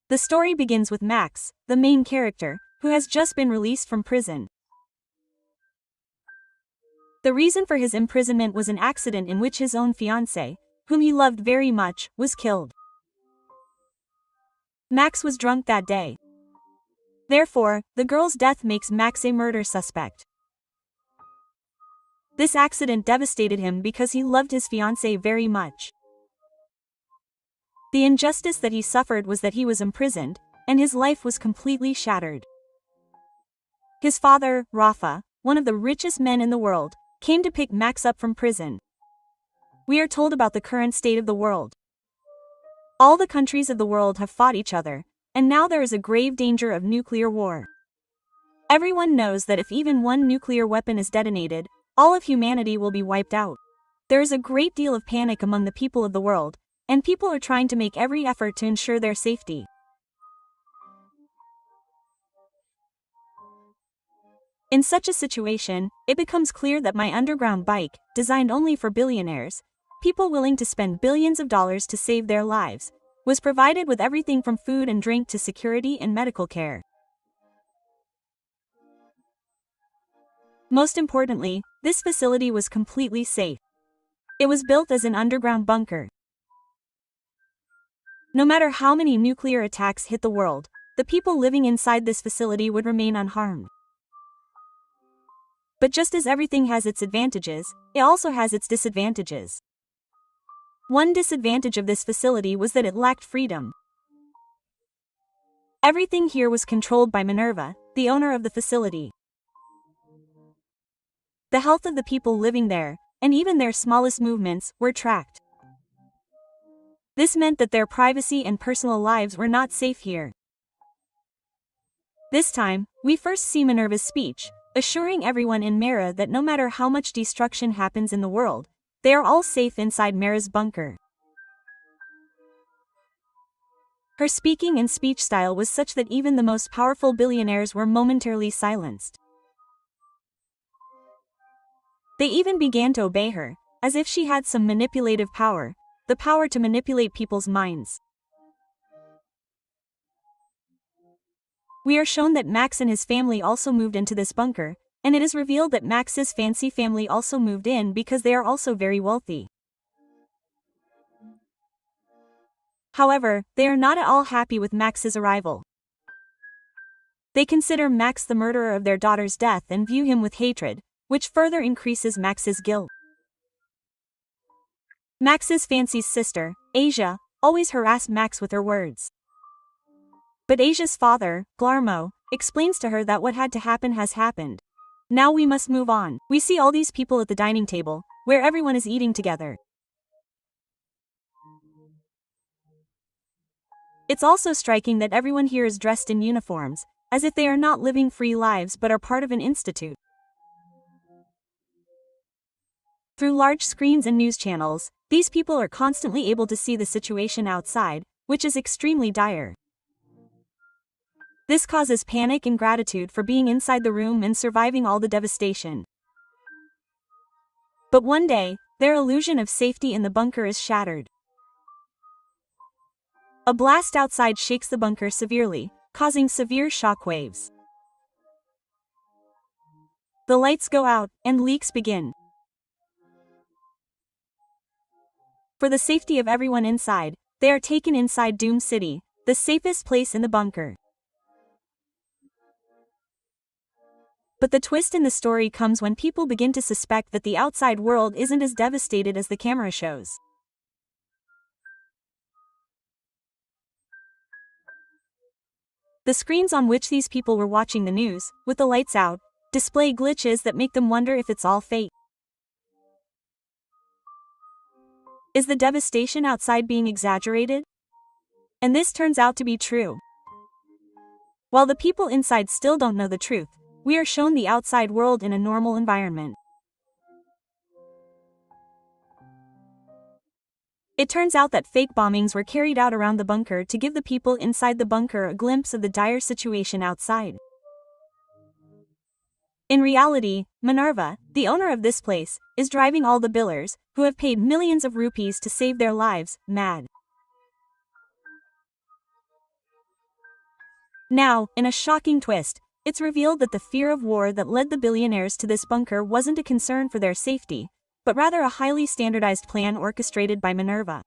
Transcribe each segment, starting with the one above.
The story begins with Max, the main character, who has just been released from prison. The reason for his imprisonment was an accident in which his own fiancée, whom he loved very much, was killed. Max was drunk that day. Therefore, the girl's death makes Max a murder suspect. This accident devastated him because he loved his fiancée very much. The injustice that he suffered was that he was imprisoned, and his life was completely shattered. His father, Rafa, one of the richest men in the world, came to pick Max up from prison. We are told about the current state of the world. All the countries of the world have fought each other, and now there is a grave danger of nuclear war. Everyone knows that if even one nuclear weapon is detonated, all of humanity will be wiped out. There is a great deal of panic among the people of the world, and people are trying to make every effort to ensure their safety. In such a situation, it becomes clear that my underground bike, designed only for billionaires, people willing to spend billions of dollars to save their lives, was provided with everything from food and drink to security and medical care. Most importantly, this facility was completely safe. It was built as an underground bunker. No matter how many nuclear attacks hit the world, the people living inside this facility would remain unharmed. But just as everything has its advantages, it also has its disadvantages. One disadvantage of this facility was that it lacked freedom. Everything here was controlled by Minerva, the owner of the facility. The health of the people living there, and even their smallest movements, were tracked. This meant that their privacy and personal lives were not safe here. This time, we first see Minerva's speech, assuring everyone in Mera that no matter how much destruction happens in the world, they are all safe inside Mera's bunker. Her speaking and speech style was such that even the most powerful billionaires were momentarily silenced. They even began to obey her, as if she had some manipulative power, the power to manipulate people's minds. We are shown that Max and his family also moved into this bunker, and it is revealed that Max's fancy family also moved in because they are also very wealthy. However, they are not at all happy with Max's arrival. They consider Max the murderer of their daughter's death and view him with hatred, which further increases Max's guilt. Max's fancy's sister, Asia, always harassed Max with her words. But Asia's father, Glarmo, explains to her that what had to happen has happened. Now we must move on. We see all these people at the dining table, where everyone is eating together. It's also striking that everyone here is dressed in uniforms, as if they are not living free lives but are part of an institute. Through large screens and news channels, these people are constantly able to see the situation outside, which is extremely dire. This causes panic and gratitude for being inside the room and surviving all the devastation. But one day, their illusion of safety in the bunker is shattered. A blast outside shakes the bunker severely, causing severe shockwaves. The lights go out, and leaks begin. For the safety of everyone inside, they are taken inside Doom City, the safest place in the bunker. But the twist in the story comes when people begin to suspect that the outside world isn't as devastated as the camera shows. The screens on which these people were watching the news, with the lights out, display glitches that make them wonder if it's all fake. Is the devastation outside being exaggerated? And this turns out to be true. While the people inside still don't know the truth, we are shown the outside world in a normal environment. It turns out that fake bombings were carried out around the bunker to give the people inside the bunker a glimpse of the dire situation outside. In reality, Minerva, the owner of this place, is driving all the billers, who have paid millions of rupees to save their lives, mad. Now, in a shocking twist, it's revealed that the fear of war that led the billionaires to this bunker wasn't a concern for their safety, but rather a highly standardized plan orchestrated by Minerva.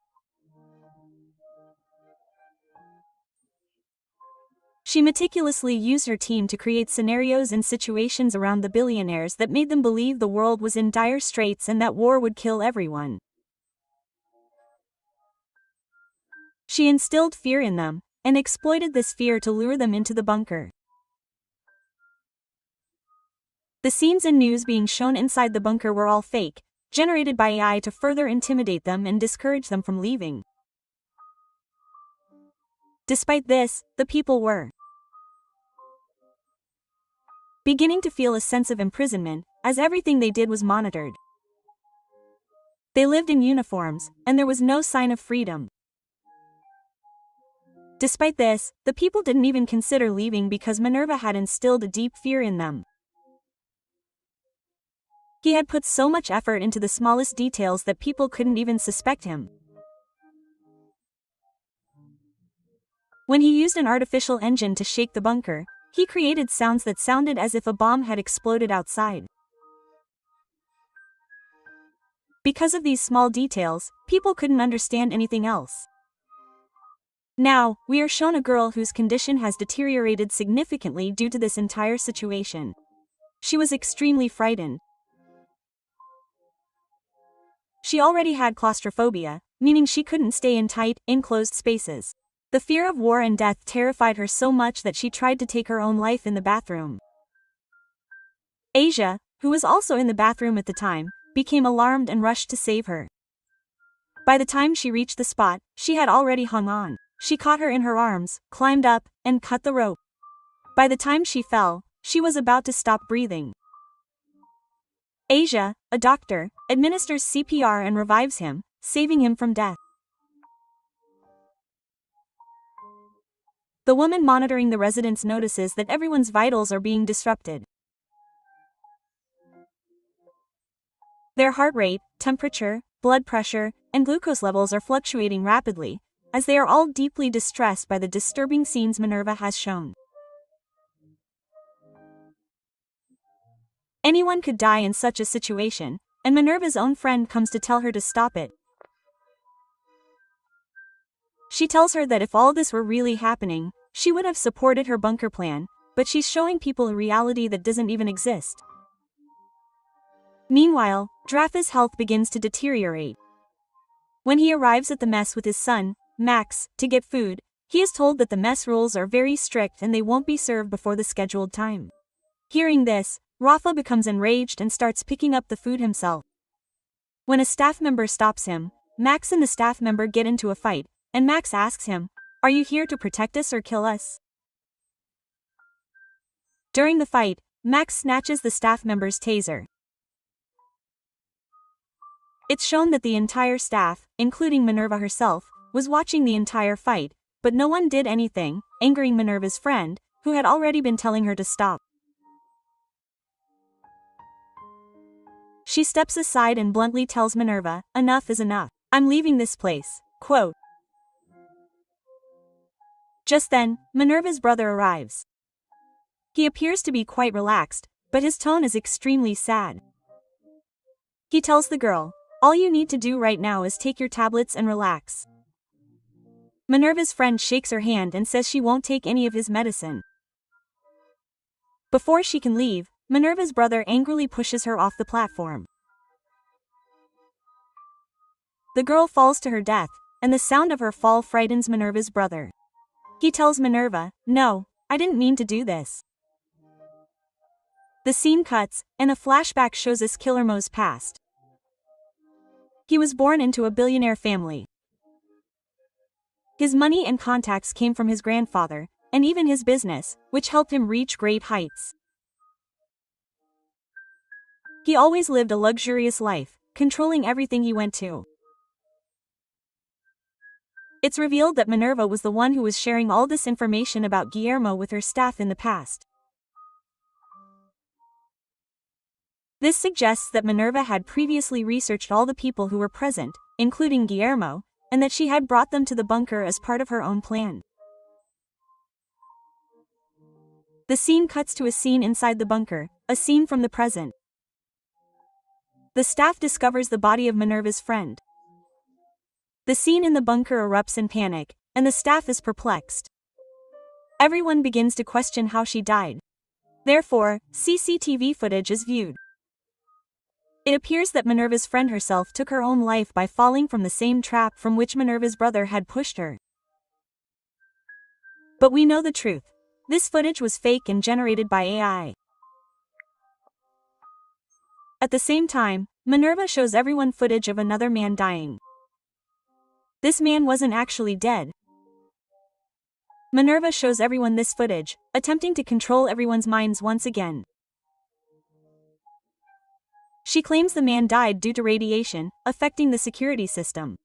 She meticulously used her team to create scenarios and situations around the billionaires that made them believe the world was in dire straits and that war would kill everyone. She instilled fear in them, and exploited this fear to lure them into the bunker. The scenes and news being shown inside the bunker were all fake, generated by AI to further intimidate them and discourage them from leaving. Despite this, the people were beginning to feel a sense of imprisonment, as everything they did was monitored. They lived in uniforms, and there was no sign of freedom. Despite this, the people didn't even consider leaving because Minerva had instilled a deep fear in them. He had put so much effort into the smallest details that people couldn't even suspect him. When he used an artificial engine to shake the bunker, he created sounds that sounded as if a bomb had exploded outside. Because of these small details, people couldn't understand anything else. Now, we are shown a girl whose condition has deteriorated significantly due to this entire situation. She was extremely frightened. She already had claustrophobia, meaning she couldn't stay in tight, enclosed spaces. The fear of war and death terrified her so much that she tried to take her own life in the bathroom. Asia, who was also in the bathroom at the time, became alarmed and rushed to save her. By the time she reached the spot, she had already hung on. She caught her in her arms, climbed up, and cut the rope. By the time she fell, she was about to stop breathing. Asia, a doctor, administers CPR and revives him, saving him from death. The woman monitoring the residents notices that everyone's vitals are being disrupted. Their heart rate, temperature, blood pressure, and glucose levels are fluctuating rapidly, as they are all deeply distressed by the disturbing scenes Minerva has shown. Anyone could die in such a situation, and Minerva's own friend comes to tell her to stop it. She tells her that if all this were really happening, she would have supported her bunker plan, but she's showing people a reality that doesn't even exist. Meanwhile, Drafa's health begins to deteriorate. When he arrives at the mess with his son, Max, to get food, he is told that the mess rules are very strict and they won't be served before the scheduled time. Hearing this, Rafa becomes enraged and starts picking up the food himself. When a staff member stops him, Max and the staff member get into a fight, and Max asks him, "Are you here to protect us or kill us?" During the fight, Max snatches the staff member's taser. It's shown that the entire staff, including Minerva herself, was watching the entire fight, but no one did anything, angering Minerva's friend, who had already been telling her to stop. She steps aside and bluntly tells Minerva, "Enough is enough. I'm leaving this place." Quote. Just then, Minerva's brother arrives. He appears to be quite relaxed, but his tone is extremely sad. He tells the girl, "All you need to do right now is take your tablets and relax." Minerva's friend shakes her hand and says she won't take any of his medicine. Before she can leave, Minerva's brother angrily pushes her off the platform. The girl falls to her death, and the sound of her fall frightens Minerva's brother. He tells Minerva, "No, I didn't mean to do this." The scene cuts, and a flashback shows us Killermo's past. He was born into a billionaire family. His money and contacts came from his grandfather, and even his business, which helped him reach great heights. He always lived a luxurious life, controlling everything he went to. It's revealed that Minerva was the one who was sharing all this information about Guillermo with her staff in the past. This suggests that Minerva had previously researched all the people who were present, including Guillermo, and that she had brought them to the bunker as part of her own plan. The scene cuts to a scene inside the bunker, a scene from the present. The staff discovers the body of Minerva's friend. The scene in the bunker erupts in panic, and the staff is perplexed. Everyone begins to question how she died. Therefore, CCTV footage is viewed. It appears that Minerva's friend herself took her own life by falling from the same trap from which Minerva's brother had pushed her. But we know the truth. This footage was fake and generated by AI. At the same time, Minerva shows everyone footage of another man dying. This man wasn't actually dead. Minerva shows everyone this footage, attempting to control everyone's minds once again. She claims the man died due to radiation, affecting the security system.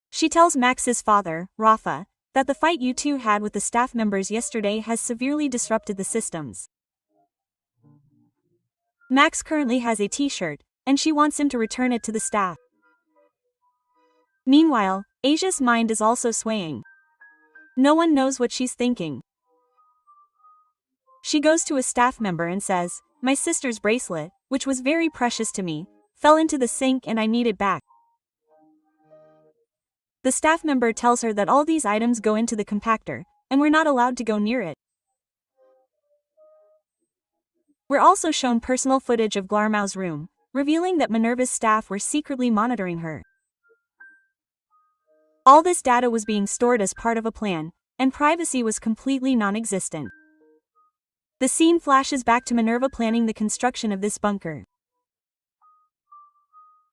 She tells Max's father, Rafa, that the fight you two had with the staff members yesterday has severely disrupted the systems. Max currently has a t-shirt, and she wants him to return it to the staff. Meanwhile, Asia's mind is also swaying. No one knows what she's thinking. She goes to a staff member and says, "My sister's bracelet, which was very precious to me, fell into the sink and I need it back." The staff member tells her that all these items go into the compactor, and we're not allowed to go near it. We're also shown personal footage of Glarmau's room, revealing that Minerva's staff were secretly monitoring her. All this data was being stored as part of a plan, and privacy was completely non-existent. The scene flashes back to Minerva planning the construction of this bunker.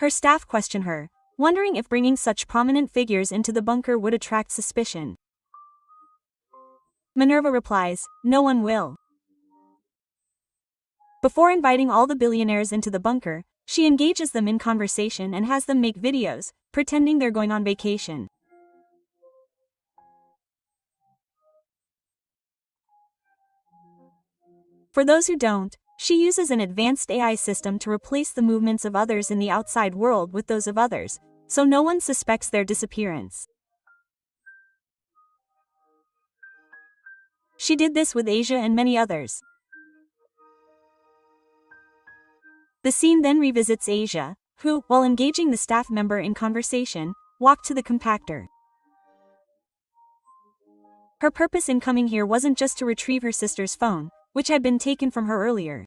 Her staff question her, wondering if bringing such prominent figures into the bunker would attract suspicion. Minerva replies, "No one will." Before inviting all the billionaires into the bunker, she engages them in conversation and has them make videos, pretending they're going on vacation. For those who don't, she uses an advanced AI system to replace the movements of others in the outside world with those of others, so no one suspects their disappearance. She did this with Asia and many others. The scene then revisits Asia, who, while engaging the staff member in conversation, walked to the compactor. Her purpose in coming here wasn't just to retrieve her sister's phone, which had been taken from her earlier.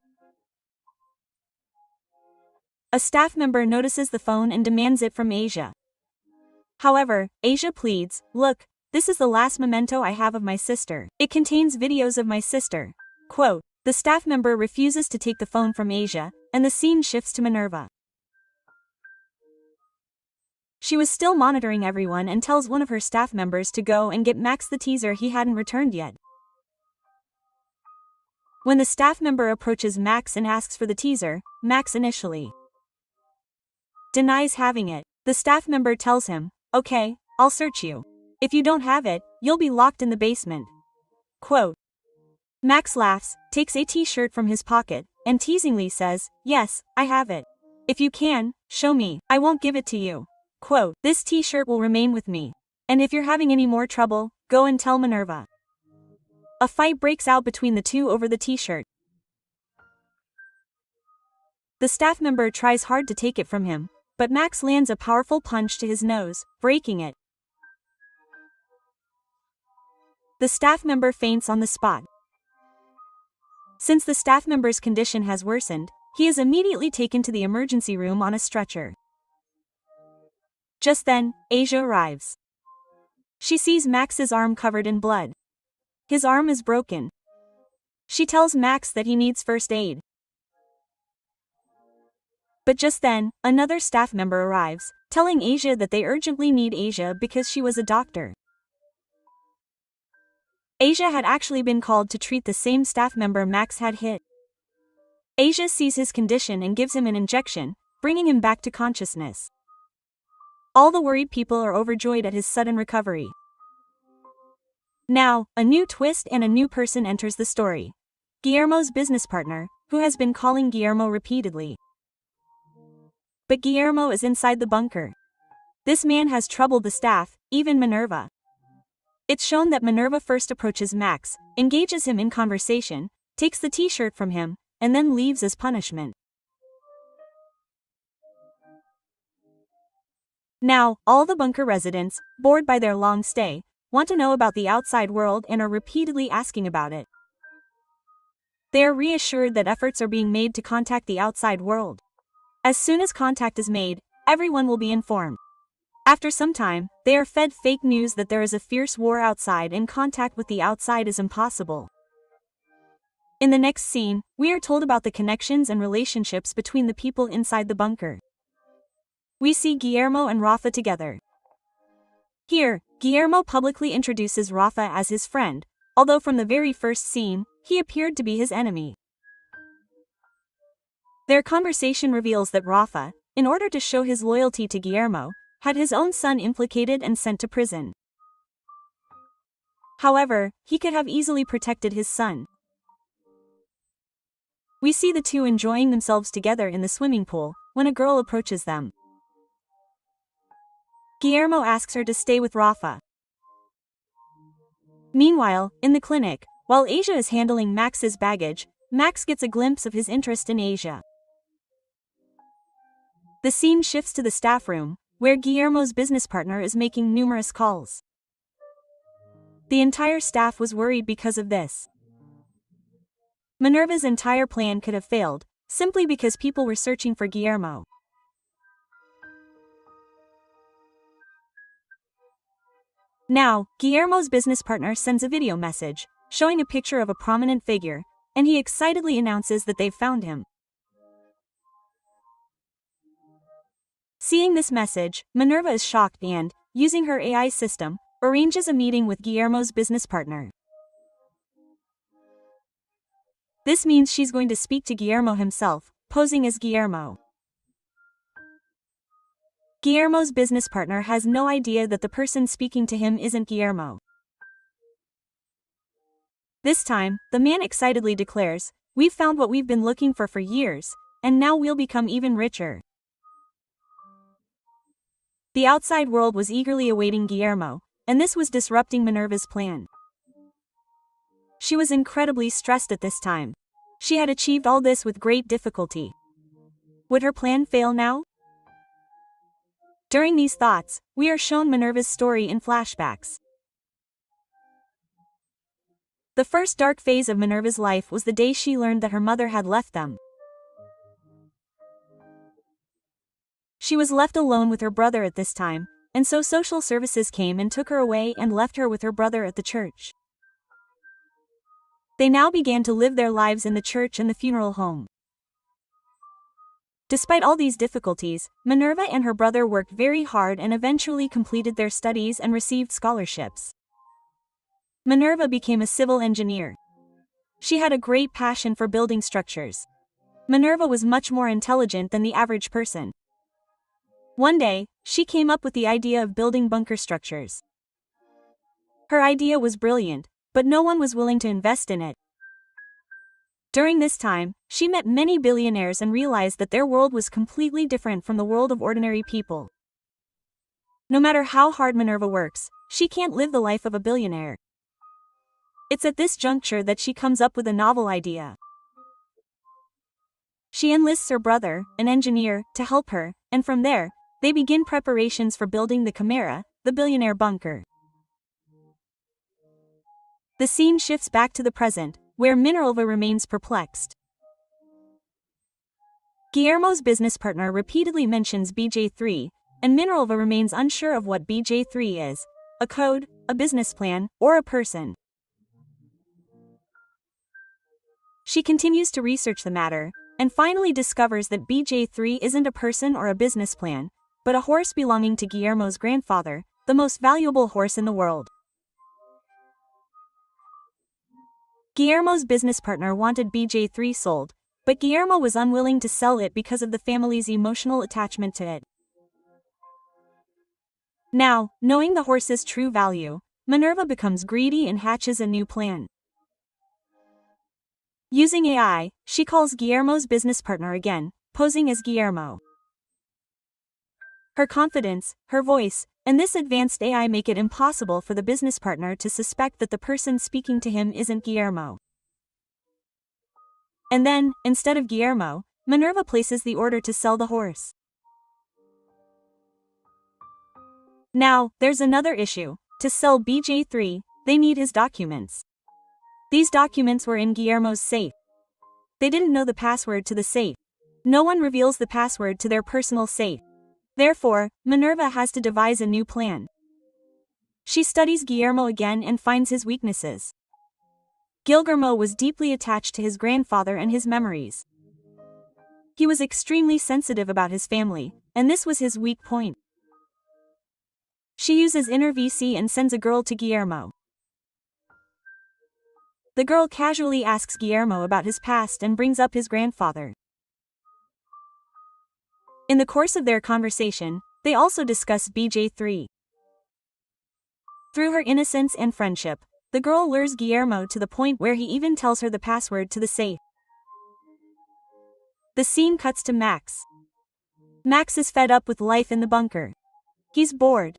A staff member notices the phone and demands it from Asia. However, Asia pleads, "Look, this is the last memento I have of my sister. It contains videos of my sister." Quote, the staff member refuses to take the phone from Asia, and the scene shifts to Minerva. She was still monitoring everyone and tells one of her staff members to go and get Max the teaser he hadn't returned yet. When the staff member approaches Max and asks for the teaser, Max initially denies having it. The staff member tells him, "Okay, I'll search you. If you don't have it, you'll be locked in the basement." Quote. Max laughs, takes a t-shirt from his pocket, and teasingly says, "Yes, I have it. If you can, show me, I won't give it to you." Quote, "This t-shirt will remain with me. And if you're having any more trouble, go and tell Minerva." A fight breaks out between the two over the t-shirt. The staff member tries hard to take it from him, but Max lands a powerful punch to his nose, breaking it. The staff member faints on the spot. Since the staff member's condition has worsened, he is immediately taken to the emergency room on a stretcher. Just then, Asia arrives. She sees Max's arm covered in blood. His arm is broken. She tells Max that he needs first aid. But just then, another staff member arrives, telling Asia that they urgently need Asia because she was a doctor. Asia had actually been called to treat the same staff member Max had hit. Asia sees his condition and gives him an injection, bringing him back to consciousness. All the worried people are overjoyed at his sudden recovery. Now, a new twist and a new person enters the story. Guillermo's business partner, who has been calling Guillermo repeatedly. But Guillermo is inside the bunker. This man has troubled the staff, even Minerva. It's shown that Minerva first approaches Max, engages him in conversation, takes the t-shirt from him, and then leaves as punishment. Now, all the bunker residents, bored by their long stay, want to know about the outside world and are repeatedly asking about it. They are reassured that efforts are being made to contact the outside world. As soon as contact is made, everyone will be informed. After some time, they are fed fake news that there is a fierce war outside and contact with the outside is impossible. In the next scene, we are told about the connections and relationships between the people inside the bunker. We see Guillermo and Rafa together. Here, Guillermo publicly introduces Rafa as his friend, although from the very first scene, he appeared to be his enemy. Their conversation reveals that Rafa, in order to show his loyalty to Guillermo, had his own son implicated and sent to prison. However, he could have easily protected his son. We see the two enjoying themselves together in the swimming pool, when a girl approaches them. Guillermo asks her to stay with Rafa. Meanwhile, in the clinic, while Asia is handling Max's baggage, Max gets a glimpse of his interest in Asia. The scene shifts to the staff room, where Guillermo's business partner is making numerous calls. The entire staff was worried because of this. Minerva's entire plan could have failed, simply because people were searching for Guillermo. Now, Guillermo's business partner sends a video message, showing a picture of a prominent figure, and he excitedly announces that they've found him. Seeing this message, Minerva is shocked and, using her AI system, arranges a meeting with Guillermo's business partner. This means she's going to speak to Guillermo himself, posing as Guillermo. Guillermo's business partner has no idea that the person speaking to him isn't Guillermo. This time, the man excitedly declares, "We've found what we've been looking for years, and now we'll become even richer." The outside world was eagerly awaiting Guillermo, and this was disrupting Minerva's plan. She was incredibly stressed at this time. She had achieved all this with great difficulty. Would her plan fail now? During these thoughts, we are shown Minerva's story in flashbacks. The first dark phase of Minerva's life was the day she learned that her mother had left them. She was left alone with her brother at this time, and so social services came and took her away and left her with her brother at the church. They now began to live their lives in the church and the funeral home. Despite all these difficulties, Minerva and her brother worked very hard and eventually completed their studies and received scholarships. Minerva became a civil engineer. She had a great passion for building structures. Minerva was much more intelligent than the average person. One day, she came up with the idea of building bunker structures. Her idea was brilliant, but no one was willing to invest in it. During this time, she met many billionaires and realized that their world was completely different from the world of ordinary people. No matter how hard Minerva works, she can't live the life of a billionaire. It's at this juncture that she comes up with a novel idea. She enlists her brother, an engineer, to help her, and from there, they begin preparations for building the Chimera, the Billionaire Bunker. The scene shifts back to the present, where Minerva remains perplexed. Guillermo's business partner repeatedly mentions BJ3, and Minerva remains unsure of what BJ3 is: a code, a business plan, or a person. She continues to research the matter, and finally discovers that BJ3 isn't a person or a business plan, but a horse belonging to Guillermo's grandfather, the most valuable horse in the world. Guillermo's business partner wanted BJ3 sold, but Guillermo was unwilling to sell it because of the family's emotional attachment to it. Now, knowing the horse's true value, Minerva becomes greedy and hatches a new plan. Using AI, she calls Guillermo's business partner again, posing as Guillermo. Her confidence, her voice, and this advanced AI make it impossible for the business partner to suspect that the person speaking to him isn't Guillermo. And then, instead of Guillermo, Minerva places the order to sell the horse. Now, there's another issue. To sell BJ3, they need his documents. These documents were in Guillermo's safe. They didn't know the password to the safe. No one reveals the password to their personal safe. Therefore, Minerva has to devise a new plan. She studies Guillermo again and finds his weaknesses. Guillermo was deeply attached to his grandfather and his memories. He was extremely sensitive about his family, and this was his weak point. She uses inner VC and sends a girl to Guillermo. The girl casually asks Guillermo about his past and brings up his grandfather. In the course of their conversation, they also discuss BJ3. Through her innocence and friendship, the girl lures Guillermo to the point where he even tells her the password to the safe. The scene cuts to Max. Max is fed up with life in the bunker. He's bored.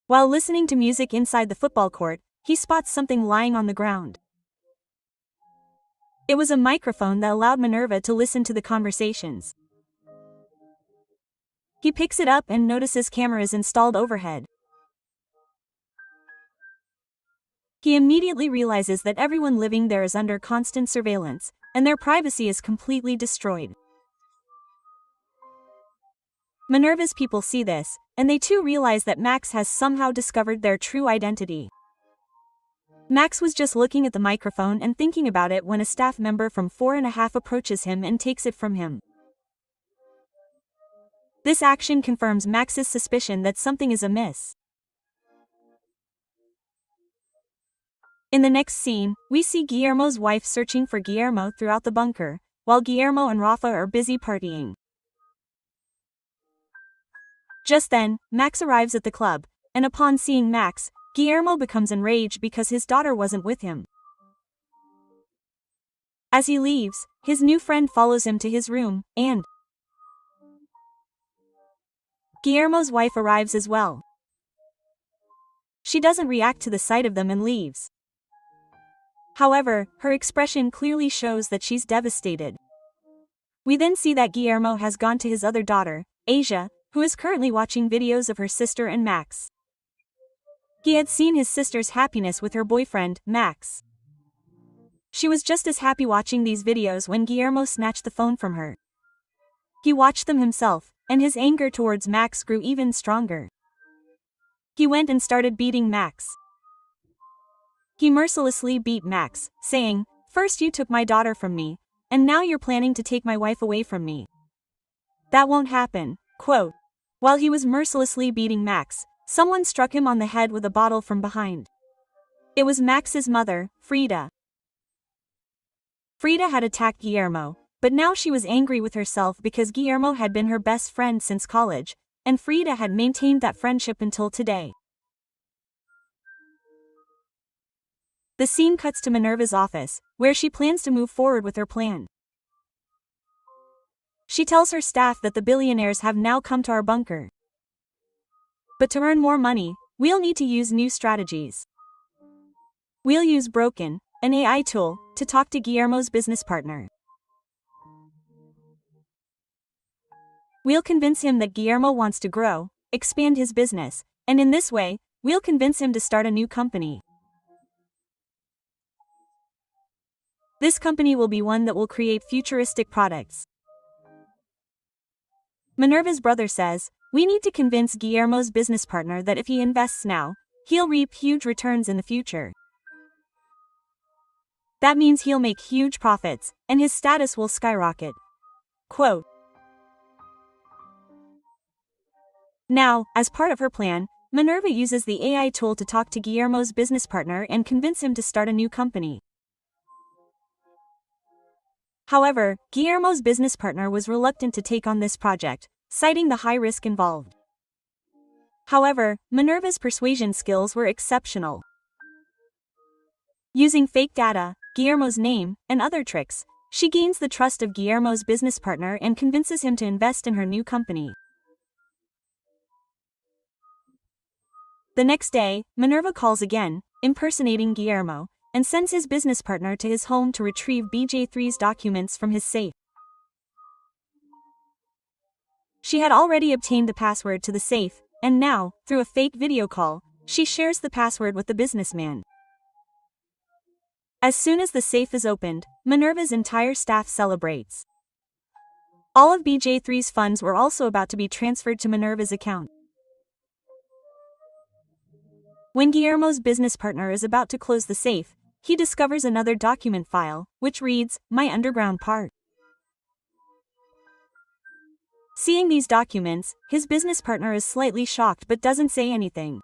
While listening to music inside the football court, he spots something lying on the ground. It was a microphone that allowed Minerva to listen to the conversations. He picks it up and notices cameras installed overhead. He immediately realizes that everyone living there is under constant surveillance, and their privacy is completely destroyed. Minerva's people see this, and they too realize that Max has somehow discovered their true identity. Max was just looking at the microphone and thinking about it when a staff member from 4.5 approaches him and takes it from him. This action confirms Max's suspicion that something is amiss. In the next scene, we see Guillermo's wife searching for Guillermo throughout the bunker, while Guillermo and Rafa are busy partying. Just then, Max arrives at the club, and upon seeing Max, Guillermo becomes enraged because his daughter wasn't with him. As he leaves, his new friend follows him to his room, and Guillermo's wife arrives as well. She doesn't react to the sight of them and leaves. However, her expression clearly shows that she's devastated. We then see that Guillermo has gone to his other daughter, Asia, who is currently watching videos of her sister and Max. He had seen his sister's happiness with her boyfriend, Max. She was just as happy watching these videos when Guillermo snatched the phone from her. He watched them himself, and his anger towards Max grew even stronger. He went and started beating Max. He mercilessly beat Max, saying, "First you took my daughter from me, and now you're planning to take my wife away from me. That won't happen." Quote. While he was mercilessly beating Max, someone struck him on the head with a bottle from behind. It was Max's mother, Frida. Frida had attacked Guillermo, but now she was angry with herself because Guillermo had been her best friend since college, and Frida had maintained that friendship until today. The scene cuts to Minerva's office, where she plans to move forward with her plan. She tells her staff that the billionaires have now come to our bunker. But to earn more money, we'll need to use new strategies. We'll use Broken, an AI tool, to talk to Guillermo's business partner. We'll convince him that Guillermo wants to grow, expand his business, and in this way, we'll convince him to start a new company. This company will be one that will create futuristic products. Minerva's brother says, "We need to convince Guillermo's business partner that if he invests now, he'll reap huge returns in the future. That means he'll make huge profits, and his status will skyrocket." Quote. Now, as part of her plan, Minerva uses the AI tool to talk to Guillermo's business partner and convince him to start a new company. However, Guillermo's business partner was reluctant to take on this project, citing the high risk involved. However, Minerva's persuasion skills were exceptional. Using fake data, Guillermo's name, and other tricks, she gains the trust of Guillermo's business partner and convinces him to invest in her new company. The next day, Minerva calls again, impersonating Guillermo, and sends his business partner to his home to retrieve BJ3's documents from his safe. She had already obtained the password to the safe, and now, through a fake video call, she shares the password with the businessman. As soon as the safe is opened, Minerva's entire staff celebrates. All of BJ3's funds were also about to be transferred to Minerva's account. When Guillermo's business partner is about to close the safe, he discovers another document file, which reads, "My underground part." Seeing these documents, his business partner is slightly shocked but doesn't say anything.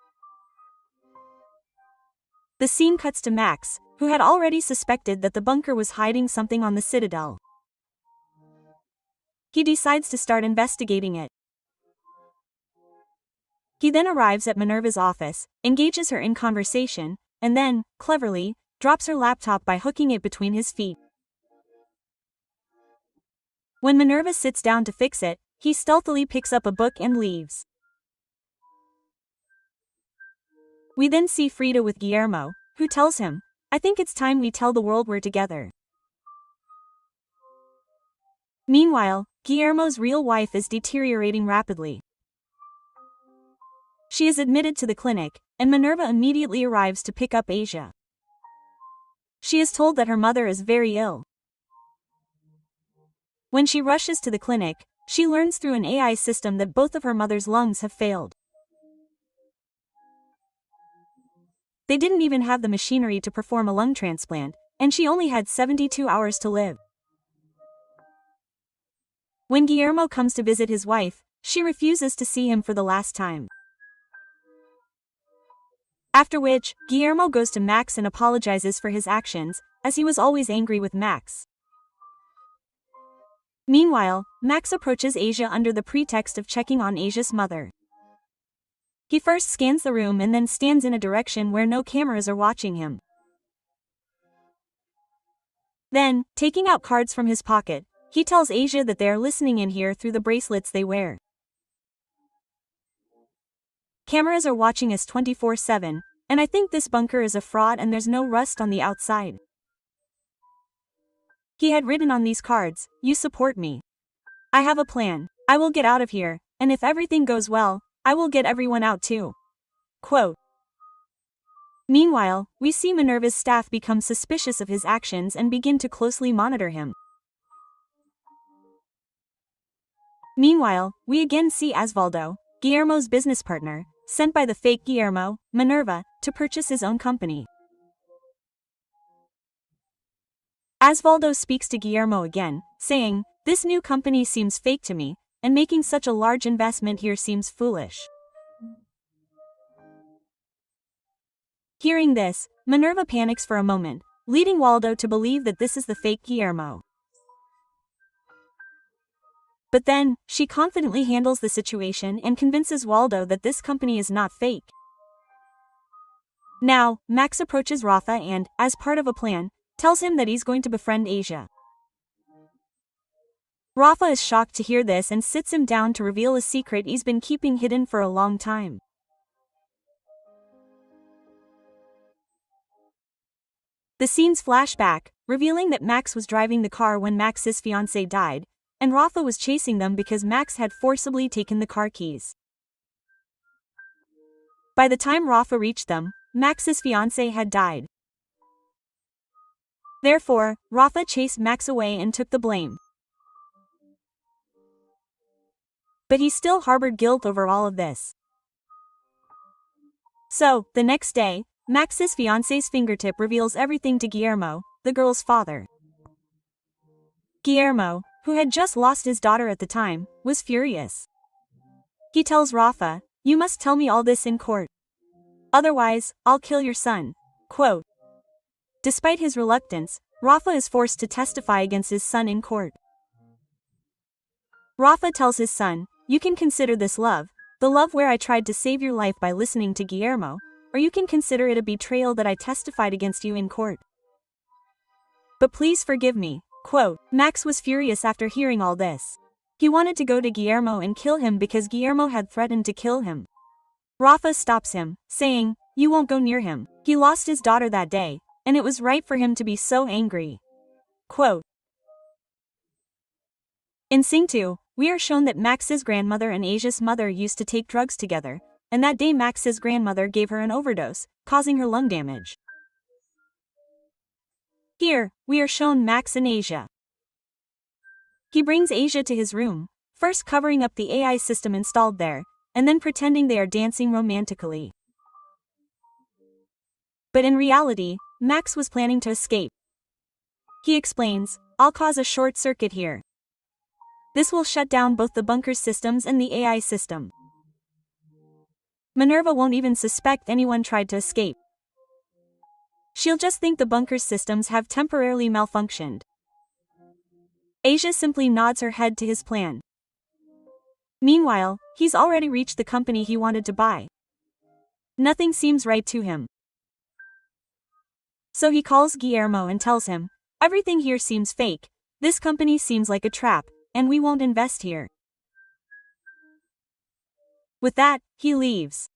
The scene cuts to Max, who had already suspected that the bunker was hiding something on the Citadel. He decides to start investigating it. He then arrives at Minerva's office, engages her in conversation, and then, cleverly, drops her laptop by hooking it between his feet. When Minerva sits down to fix it, he stealthily picks up a book and leaves. We then see Frida with Guillermo, who tells him, "I think it's time we tell the world we're together." Meanwhile, Guillermo's real wife is deteriorating rapidly. She is admitted to the clinic, and Minerva immediately arrives to pick up Asia. She is told that her mother is very ill. When she rushes to the clinic, she learns through an AI system that both of her mother's lungs have failed. They didn't even have the machinery to perform a lung transplant, and she only had 72 hours to live. When Guillermo comes to visit his wife, she refuses to see him for the last time. After which, Guillermo goes to Max and apologizes for his actions, as he was always angry with Max. Meanwhile, Max approaches Asia under the pretext of checking on Asia's mother. He first scans the room and then stands in a direction where no cameras are watching him. Then, taking out cards from his pocket, he tells Asia that they are listening in here through the bracelets they wear. Cameras are watching us 24/7, and I think this bunker is a fraud and there's no rust on the outside. He had written on these cards, "You support me. I have a plan. I will get out of here, and if everything goes well, I will get everyone out too." Quote. Meanwhile, we see Minerva's staff become suspicious of his actions and begin to closely monitor him. Meanwhile, we again see Osvaldo, Guillermo's business partner, sent by the fake Guillermo, Minerva, to purchase his own company. Osvaldo speaks to Guillermo again, saying, "This new company seems fake to me, and making such a large investment here seems foolish." Hearing this, Minerva panics for a moment, leading Waldo to believe that this is the fake Guillermo. But then, she confidently handles the situation and convinces Waldo that this company is not fake. Now, Max approaches Rafa and, as part of a plan, tells him that he's going to befriend Asia. Rafa is shocked to hear this and sits him down to reveal a secret he's been keeping hidden for a long time. The scenes flash back, revealing that Max was driving the car when Max's fiancée died, and Rafa was chasing them because Max had forcibly taken the car keys. By the time Rafa reached them, Max's fiancée had died. Therefore, Rafa chased Max away and took the blame. But he still harbored guilt over all of this. So, the next day, Max's fiancée's fingertip reveals everything to Guillermo, the girl's father. Guillermo, who had just lost his daughter at the time, was furious. He tells Rafa, "You must tell me all this in court. Otherwise, I'll kill your son." Quote. Despite his reluctance, Rafa is forced to testify against his son in court. Rafa tells his son, "You can consider this love, the love where I tried to save your life by listening to Guillermo, or you can consider it a betrayal that I testified against you in court. But please forgive me." Quote. Max was furious after hearing all this. He wanted to go to Guillermo and kill him because Guillermo had threatened to kill him. Rafa stops him, saying, "You won't go near him. He lost his daughter that day, and it was right for him to be so angry." Quote. In Scene 2, we are shown that Max's grandmother and Asia's mother used to take drugs together, and that day Max's grandmother gave her an overdose, causing her lung damage. Here, we are shown Max and Asia. He brings Asia to his room, first covering up the AI system installed there, and then pretending they are dancing romantically. But in reality, Max was planning to escape. He explains, "I'll cause a short circuit here. This will shut down both the bunker's systems and the AI system. Minerva won't even suspect anyone tried to escape. She'll just think the bunker's systems have temporarily malfunctioned." Asia simply nods her head to his plan. Meanwhile, he's already reached the company he wanted to buy. Nothing seems right to him. So he calls Guillermo and tells him, "Everything here seems fake, this company seems like a trap, and we won't invest here." With that, he leaves.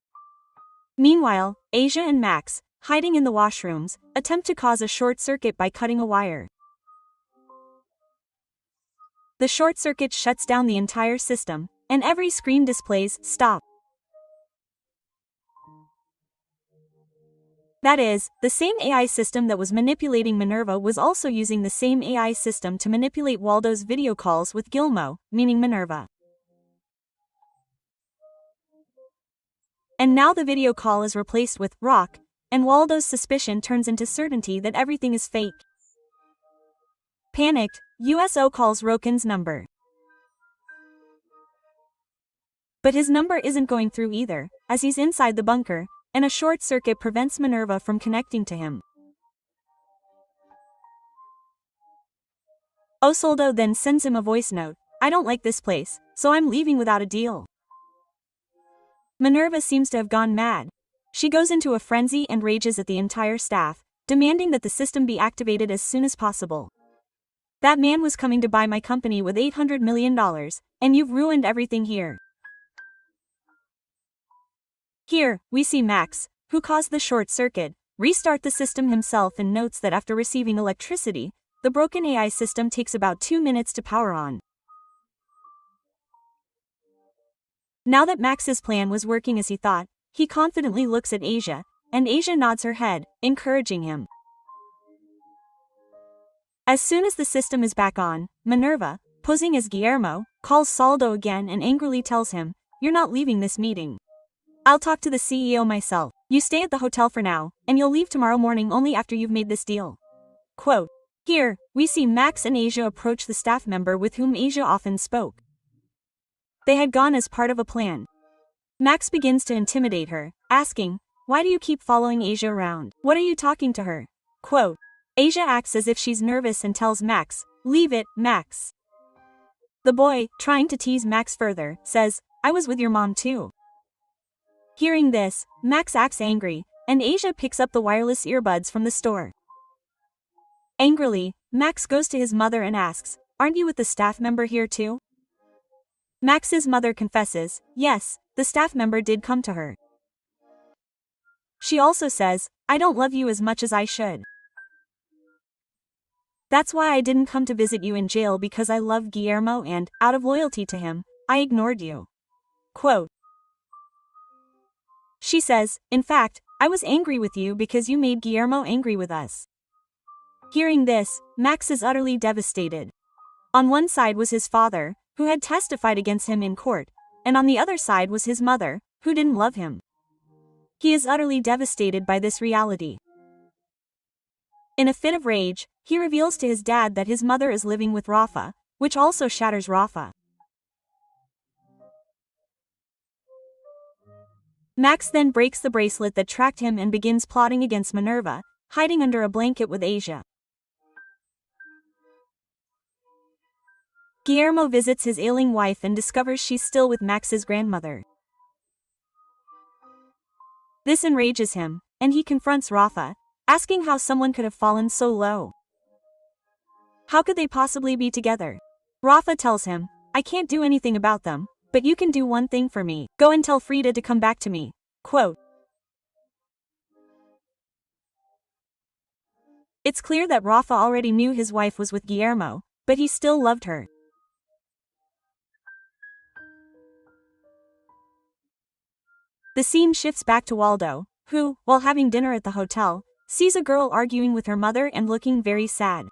Meanwhile, Asia and Max, hiding in the washrooms, attempt to cause a short circuit by cutting a wire. The short circuit shuts down the entire system, and every screen displays "Stop." That is, the same AI system that was manipulating Minerva was also using the same AI system to manipulate Waldo's video calls with Gilmo, meaning Minerva. And now the video call is replaced with "Rock," and Waldo's suspicion turns into certainty that everything is fake. Panicked, USO calls Roxán's number. But his number isn't going through either, as he's inside the bunker, and a short circuit prevents Minerva from connecting to him. Osoldo then sends him a voice note, "I don't like this place, so I'm leaving without a deal." Minerva seems to have gone mad. She goes into a frenzy and rages at the entire staff, demanding that the system be activated as soon as possible. "That man was coming to buy my company with $800 million, and you've ruined everything here." Here, we see Max, who caused the short circuit, restart the system himself and notes that after receiving electricity, the broken AI system takes about 2 minutes to power on. Now that Max's plan was working as he thought, he confidently looks at Asia, and Asia nods her head, encouraging him. As soon as the system is back on, Minerva, posing as Guillermo, calls Soldo again and angrily tells him, "You're not leaving this meeting. I'll talk to the CEO myself. You stay at the hotel for now, and you'll leave tomorrow morning only after you've made this deal." Quote. Here, we see Max and Asia approach the staff member with whom Asia often spoke. They had gone as part of a plan. Max begins to intimidate her, asking, "Why do you keep following Asia around? What are you talking to her?" Quote. Asia acts as if she's nervous and tells Max, "Leave it, Max." The boy, trying to tease Max further, says, "I was with your mom too." Hearing this, Max acts angry, and Asia picks up the wireless earbuds from the store. Angrily, Max goes to his mother and asks, "Aren't you with the staff member here too?" Max's mother confesses, yes, the staff member did come to her. She also says, "I don't love you as much as I should. That's why I didn't come to visit you in jail because I love Guillermo and, out of loyalty to him, I ignored you." Quote. She says, "In fact, I was angry with you because you made Guillermo angry with us." Hearing this, Max is utterly devastated. On one side was his father, who had testified against him in court, and on the other side was his mother, who didn't love him. He is utterly devastated by this reality. In a fit of rage, he reveals to his dad that his mother is living with Rafa, which also shatters Rafa. Max then breaks the bracelet that tracked him and begins plotting against Minerva, hiding under a blanket with Asia. Guillermo visits his ailing wife and discovers she's still with Max's grandmother. This enrages him, and he confronts Rafa, asking how someone could have fallen so low. How could they possibly be together? Rafa tells him, "I can't do anything about them, but you can do one thing for me. Go and tell Frida to come back to me." Quote, "It's clear that Rafa already knew his wife was with Guillermo, but he still loved her." The scene shifts back to Waldo, who, while having dinner at the hotel, sees a girl arguing with her mother and looking very sad.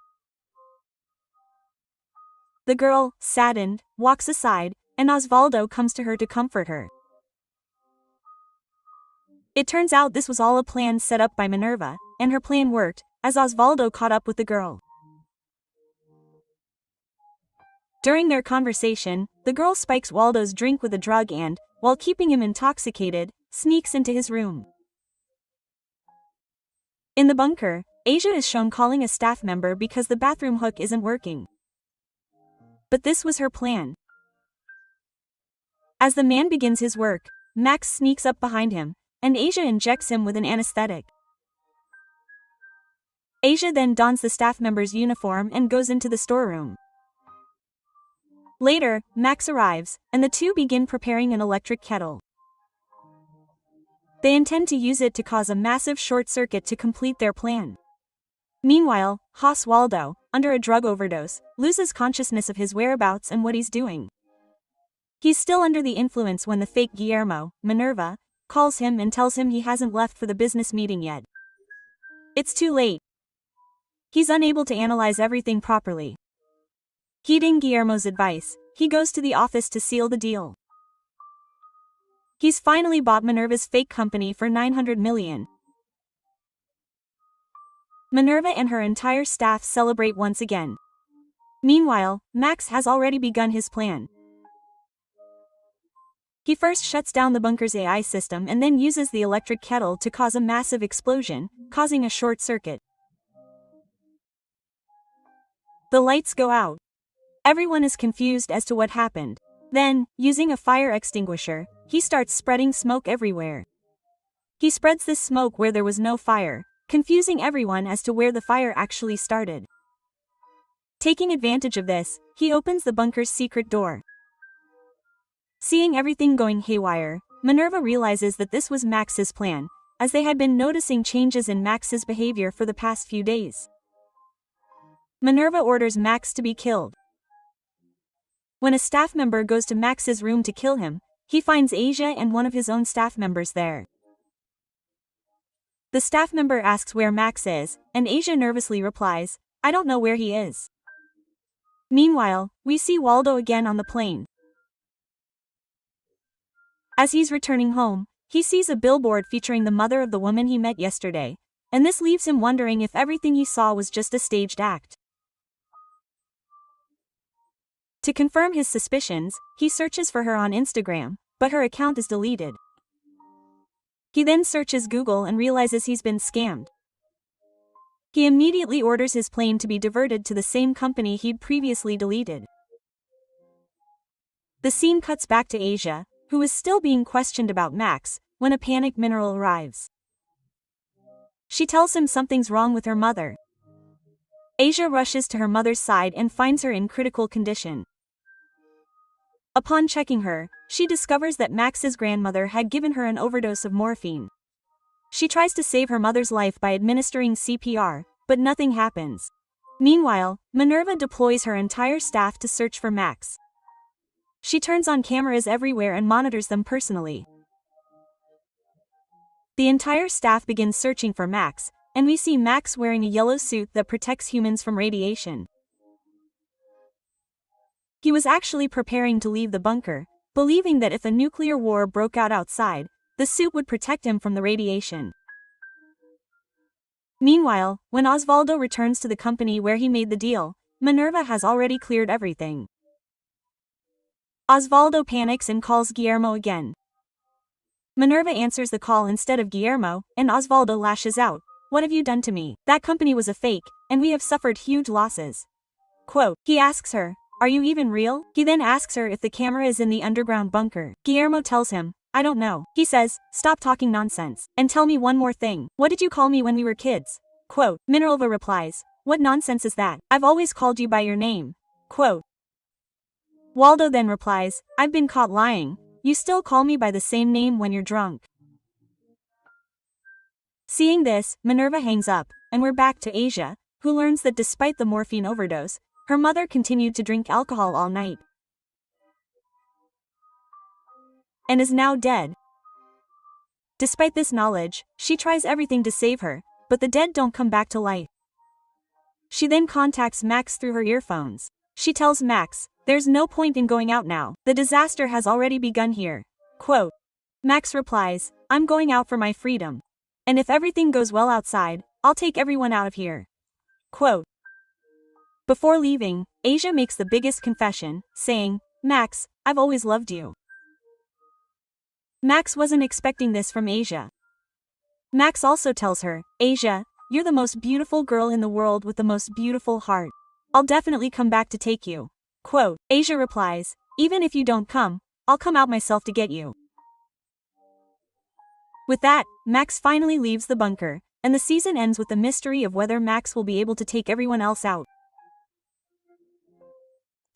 The girl, saddened, walks aside, and Osvaldo comes to her to comfort her. It turns out this was all a plan set up by Minerva, and her plan worked, as Osvaldo caught up with the girl. During their conversation, the girl spikes Waldo's drink with a drug and, while keeping him intoxicated, sneaks into his room. In the bunker, Asia is shown calling a staff member because the bathroom hook isn't working. But this was her plan. As the man begins his work, Max sneaks up behind him, and Asia injects him with an anesthetic. Asia then dons the staff member's uniform and goes into the storeroom. Later, Max arrives, and the two begin preparing an electric kettle. They intend to use it to cause a massive short circuit to complete their plan. Meanwhile, Osvaldo, under a drug overdose, loses consciousness of his whereabouts and what he's doing. He's still under the influence when the fake Guillermo, Minerva, calls him and tells him he hasn't left for the business meeting yet. It's too late. He's unable to analyze everything properly. Heeding Guillermo's advice, he goes to the office to seal the deal. He's finally bought Minerva's fake company for $900 million. Minerva and her entire staff celebrate once again. Meanwhile, Max has already begun his plan. He first shuts down the bunker's AI system and then uses the electric kettle to cause a massive explosion, causing a short circuit. The lights go out. Everyone is confused as to what happened. Then, using a fire extinguisher, he starts spreading smoke everywhere. He spreads this smoke where there was no fire, confusing everyone as to where the fire actually started. Taking advantage of this, he opens the bunker's secret door. Seeing everything going haywire, Minerva realizes that this was Max's plan, as they had been noticing changes in Max's behavior for the past few days. Minerva orders Max to be killed. When a staff member goes to Max's room to kill him, he finds Asia and one of his own staff members there. The staff member asks where Max is, and Asia nervously replies, "I don't know where he is." Meanwhile, we see Waldo again on the plane. As he's returning home, he sees a billboard featuring the mother of the woman he met yesterday, and this leaves him wondering if everything he saw was just a staged act. To confirm his suspicions, he searches for her on Instagram, but her account is deleted. He then searches Google and realizes he's been scammed. He immediately orders his plane to be diverted to the same company he'd previously deleted. The scene cuts back to Asia, who is still being questioned about Max, when a panicked Mineral arrives. She tells him something's wrong with her mother. Asia rushes to her mother's side and finds her in critical condition. Upon checking her, she discovers that Max's grandmother had given her an overdose of morphine. She tries to save her mother's life by administering CPR, but nothing happens. Meanwhile, Minerva deploys her entire staff to search for Max. She turns on cameras everywhere and monitors them personally. The entire staff begins searching for Max, and we see Max wearing a yellow suit that protects humans from radiation. He was actually preparing to leave the bunker, believing that if a nuclear war broke out outside, the suit would protect him from the radiation. Meanwhile, when Osvaldo returns to the company where he made the deal, Minerva has already cleared everything. Osvaldo panics and calls Guillermo again. Minerva answers the call instead of Guillermo, and Osvaldo lashes out, "What have you done to me? That company was a fake, and we have suffered huge losses." Quote, he asks her, "Are you even real?" He then asks her if the camera is in the underground bunker. Guillermo tells him, "I don't know." He says, "Stop talking nonsense, and tell me one more thing. What did you call me when we were kids?" Quote, Minerva replies, "What nonsense is that? I've always called you by your name." Quote. Waldo then replies, "I've been caught lying. You still call me by the same name when you're drunk." Seeing this, Minerva hangs up, and we're back to Asia, who learns that despite the morphine overdose, her mother continued to drink alcohol all night and is now dead. Despite this knowledge, she tries everything to save her, but the dead don't come back to life. She then contacts Max through her earphones. She tells Max, "There's no point in going out now, the disaster has already begun here." Quote. Max replies, "I'm going out for my freedom. And if everything goes well outside, I'll take everyone out of here." Quote. Before leaving, Asia makes the biggest confession, saying, "Max, I've always loved you." Max wasn't expecting this from Asia. Max also tells her, "Asia, you're the most beautiful girl in the world with the most beautiful heart. I'll definitely come back to take you." Quote. Asia replies, "Even if you don't come, I'll come out myself to get you." With that, Max finally leaves the bunker, and the season ends with the mystery of whether Max will be able to take everyone else out.